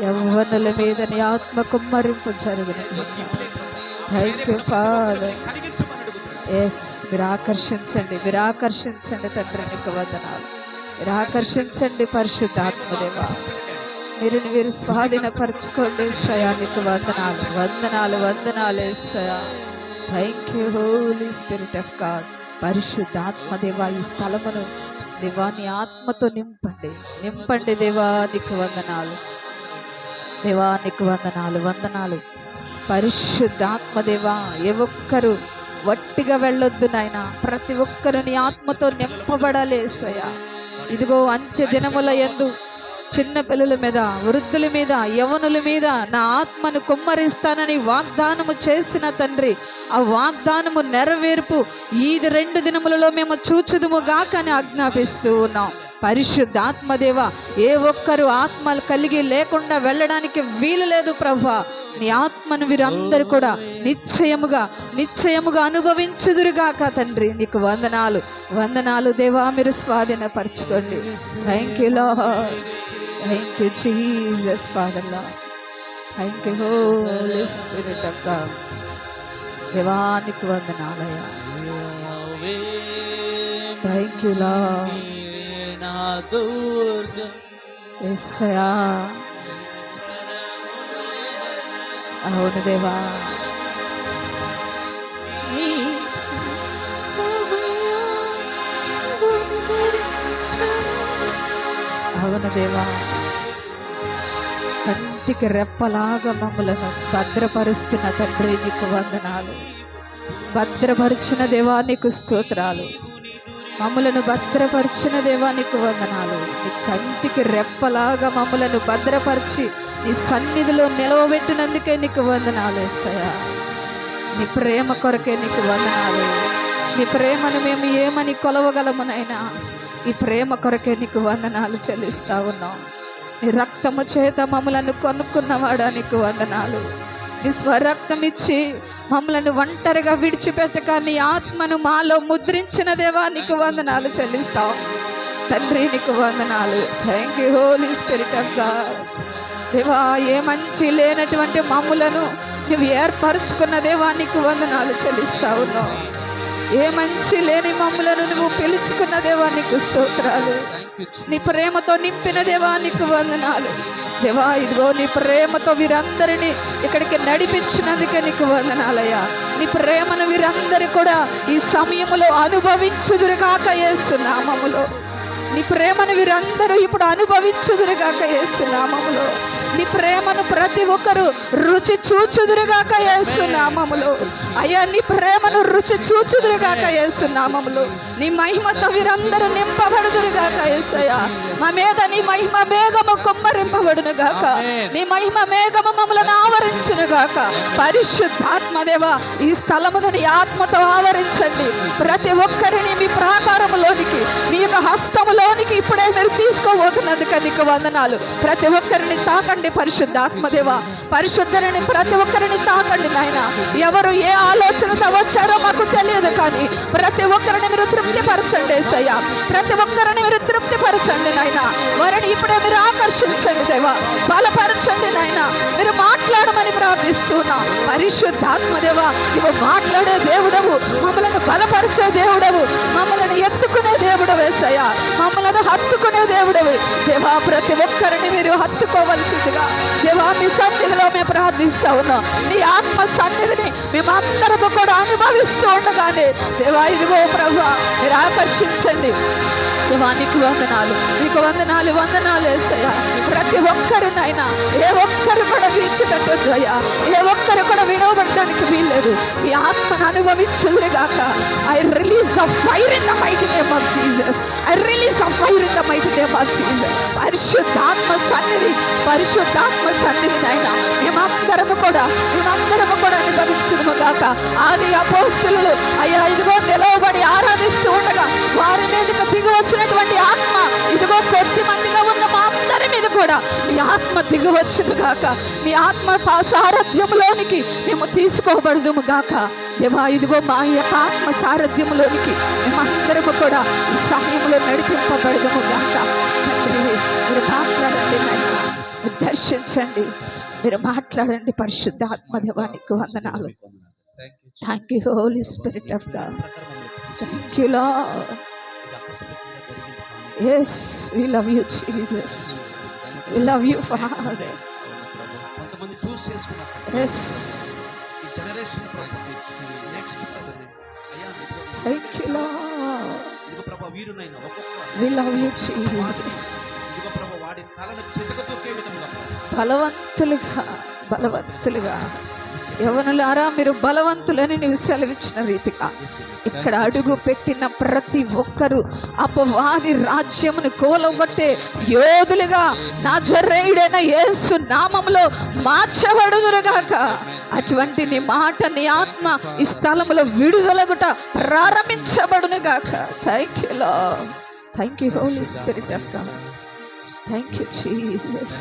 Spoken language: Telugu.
యవ్వనుల మీద నీ ఆత్మ కుమ్మరింపు జరుగును. Thank you father. ఎస్, మీరు ఆకర్షించండి, మీరు ఆకర్షించండి తండ్రి, నీకు వందనాలు. మీరు ఆకర్షించండి పరిశుద్ధాత్మదేవా, మీరు స్వాధీనపరచుకోండి యేసయ్యా. నీకు వందనాలు, వందనాలు, వందనాలు యేసయ్యా. Thank you Holi spirit of God. పరిశుద్ధాత్మదేవా, ఈ స్థలమును దేవా నీ ఆత్మతో నింపండి, నింపండి దేవా. నీకు వందనాలు దేవా, నీకు వందనాలు, వందనాలు. పరిశుద్ధాత్మదేవా, ఏ ఒక్కరు వట్టిగా వెళ్ళొద్దు నాయన, ప్రతి ఒక్కరు నీ ఆత్మతో నింపబడాలి యేసయ్యా. ఇదిగో అంత్య దినముల యందు చిన్న పిల్లల మీద, వృద్ధుల మీద, యవనుల మీద నా ఆత్మను కుమ్మరిస్తానని వాగ్దానము చేసిన తండ్రి, ఆ వాగ్దానము నెరవేర్పు ఈ 2 దినములలో మేము చూచుదుము గాక అని ఆజ్ఞాపిస్తూ ఉన్నాం. పరిశుద్ధాత్మదేవ, ఏ ఒక్కరు ఆత్మలు కలిగి లేకుండా వెళ్ళడానికి వీలు లేదు ప్రభా. నీ ఆత్మను వీరందరూ కూడా నిశ్చయముగా నిశ్చయముగా అనుభవించుదురుగాక తండ్రి. నీకు వందనాలు, వందనాలు దేవా. మీరు స్వాధీనపరచుకోండి. Thank you Lord, thank you Jesus father Lord, thank you Holi spirit of God. దేవా నీకు వందనాలయ్యా. Thank you lord. యేసయ్యా, అవును దేవా. అవును దేవా, కంటికి రెప్పలాగా మమ్మలను భద్రపరుస్తున్న తండ్రి నీకు వందనాలు. భద్రపరిచిన దేవా నీకు స్తోత్రాలు. మమ్మలను భద్రపరిచిన దేవా నీకు వందనాలు. నీ కంటికి రెప్పలాగా మమ్మలను భద్రపరిచి నీ సన్నిధిలో నిలవబెట్టినందుకే నీకు వందనాలు యేసయ్యా. నీ ప్రేమ కొరకే నీకు వందనాలు. నీ ప్రేమను మేము ఏమని కొలవగలమునైనా, ఈ ప్రేమ కొరకే నీకు వందనాలు చెల్లిస్తా ఉన్నాం. నీ రక్తము చేత మమ్మలను కొనుక్కున్నవాడా నీకు వందనాలు. నీ స్వరక్తం ఇచ్చి మమ్మలను ఒంటరిగా విడిచిపెట్టక నీ ఆత్మను మాలో ముద్రించిన దేవా నీకు వందనాలు చెల్లిస్తాం తండ్రి. నీకు వందనాలు. Thank you Holi spirit of God. దేవా, ఏ మంచి లేనటువంటి మమ్ములను నువ్వు ఏర్పరచుకున్న దేవా నీకు వందనాలు చెల్లిస్తా ఉన్నావు. ఏ మంచి లేని మమ్ములను నువ్వు పిలుచుకున్న దేవా నీకు స్తోత్రాలు. నీ ప్రేమతో నింపిన దేవా నీకు వందనాలు. దేవా, ఇదిగో నీ ప్రేమతో వీరందరినీ ఇక్కడికి నడిపించినందుకే నీకు వందనాలయ్యా. నీ ప్రేమను వీరందరూ కూడా ఈ సమయంలో అనుభవించుదురుగాక యేసు నామములో. నీ ప్రేమను వీరందరూ ఇప్పుడు అనుభవించుదురుగాక యేసు నామములో. నీ ప్రేమను ప్రతి ఒక్కరు రుచి చూచుదురుగాక యేసు నామములో. అయ్యా, నీ ప్రేమను రుచి చూచుదురుగాక యేసు నామములో. నీ మహిమతో వీరందరూ నింపబడుదురుగాక యేసయ్యా. మా మీద నీ మహిమ మేఘము కుమ్మరింపబడును గాక. నీ మహిమ మేఘము మమ్మలను ఆవరించును గాక. పరిశుద్ధాత్మదేవ, ఈ స్థలమును నీ ఆత్మతో ఆవరించండి. ప్రతి ఒక్కరిని మీ ప్రాకారములోనికి, మీ యొక్క హస్తములోనికి ఇప్పుడే మీరు తీసుకోబోతున్నందుకు నీకు వందనాలు. ప్రతి ఒక్కరిని తాకండి పరిశుద్ధాత్మదేవ. పరిశుద్ధులని ప్రతి ఒక్కరిని తాకండి నాయన. ఎవరు ఏ ఆలోచనతో వచ్చారో మాకు తెలియదు, కానీ ప్రతి ఒక్కరిని మీరు తృప్తిపరచండి యేసయ్యా. ప్రతి ఒక్కరిని మీరు తృప్తిపరచండి నాయన. వారిని ఇప్పుడే మీరు ఆకర్షించండి దేవా, బలపరచండి నాయన. మీరు మాట్లాడమని ప్రార్థిస్తున్నా. పరిశుద్ధాత్మదేవ, నువ్వు మాట్లాడే దేవుడవు, మమ్మల్ని బలపరిచే దేవుడవు, మమ్మల్ని ఎత్తుకునే దేవుడవు యేసయ్యా, మమ్మల్ని హత్తుకునే దేవుడవు దేవా. ప్రతి ఒక్కరిని మీరు హత్తుకోవలసిందిగా దేవా మీ సన్నిధిలో మేము ప్రార్థిస్తా ఉన్నాం. నీ ఆత్మ సన్నిధిని మేమందరము కూడా అనుభవిస్తూ ఉండగానే దేవా, ఇదిగో ప్రభువా, మీరు ఆకర్షించండి దేవా. నీకు వందనాలు, నీకు వందనాలు, వందనాలు యేసయ్యా. ప్రతి ఒక్కరినైనా ఏ ఒక్కరు కూడా విడిచిపెట్టొద్దు అయ్యా. ఏ ఒక్కరు కూడా విడవబడడానికి వీల్లేదు. మీ ఆత్మను అనుభవించుదురుగాక. I release the fire in the mighty name of Jesus. I release the fire in the mighty name of Jesus. పరిశుద్ధాత్మ సన్నిధి, పరిశుద్ధాత్మ సన్నిధినైనా మేమందరము కూడా అనుభవించుదుము గాక. ఆది అపోస్తలులు అయ్యా ఇదిగో నిలవబడి ఆరాధిస్తూ ఉండగా వారి మీదకి దిగి వచ్చినటువంటి ఆత్మ ఇదిగో కొద్ది మందిగా ఉన్న మా అందరి మీద కూడా నీ ఆత్మ దిగి వచ్చును గాక. నీ ఆత్మ సారథ్యంలోనికి మేము తీసుకోబడదుము గాక దేవా. ఇదిగో మా యొక్క ఆత్మ సారథ్యంలోనికి మేమందరము కూడా ఈ సమయంలో నడిపింపబడదుము గాక. మీరు మాట్లాడండి. దర్శించండి, మీరు మాట్లాడండి. పరిశుద్ధాత్మ దేవానికి వందనాలు. Thank you Holi spirit of God. Thank you Lord. yes we love you Jesus, we love you Father. కొంతమంది చూస్ చేసుకున్నారు. yes ఈ జనరేషన్ నెక్స్ట్ అయ్యా thank you Lord, ఇదిగో ప్రభా వీరునైనా ఒక్కొక్క we love you Jesus. ఇదిగో ప్రభా వాడి తలను చితకతొక్కే విధంగా బలవంతులుగా యవనులారా మీరు బలవంతులని నీవు సెలవిచ్చిన రీతిగా ఇక్కడ అడుగు పెట్టిన ప్రతి ఒక్కరూ అపవాది రాజ్యమును కూలగొట్టే యోధులుగా నజరేయుడైన యేసు నామములో మార్చబడుదురుగాక. అటువంటి నీ మాట, నీ ఆత్మ ఈ స్థలములో విడుదలగుట ప్రారంభించబడునుగాక. Thank you Lord, thank you Holi spirit of God, thank you Jesus.